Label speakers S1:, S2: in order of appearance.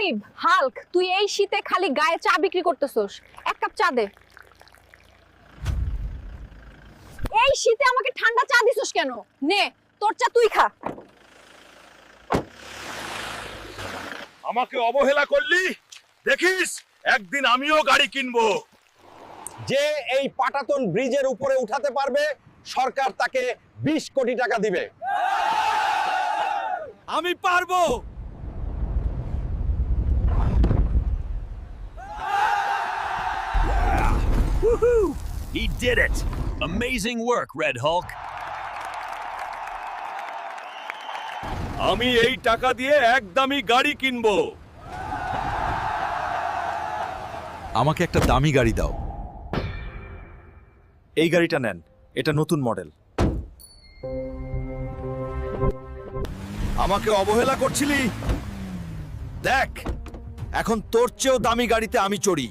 S1: গরিব হাল্ক, তুই এই শীতে খালি গায়ে চা বিক্রি করতেছস। এক কাপ চা দে। এই শীতে আমাকে ঠান্ডা চা দিছস কেন? নে, তোর চা তুই খা।
S2: আমাকে অবহেলা করলি, দেখিস একদিন আমিও গাড়ি কিনবো।
S3: যে এই পাটাতন ব্রিজের উপরে উঠাতে পারবে সরকার তাকে 20 কোটি টাকা দিবে।
S2: আমি পারবো।
S4: Woohoo! He did it! Amazing work, Red Hulk.
S2: আমি এই টাকা দিয়ে একদমই গাড়ি কিনবো।
S5: আমাকে একটা দামি গাড়ি দাও।
S6: এই গাড়িটা নেন, এটা নতুন মডেল।
S2: আমাকে অবহেলা করছিলি, দেখ এখন তোর চেয়েও দামি গাড়িতে আমি চড়ি।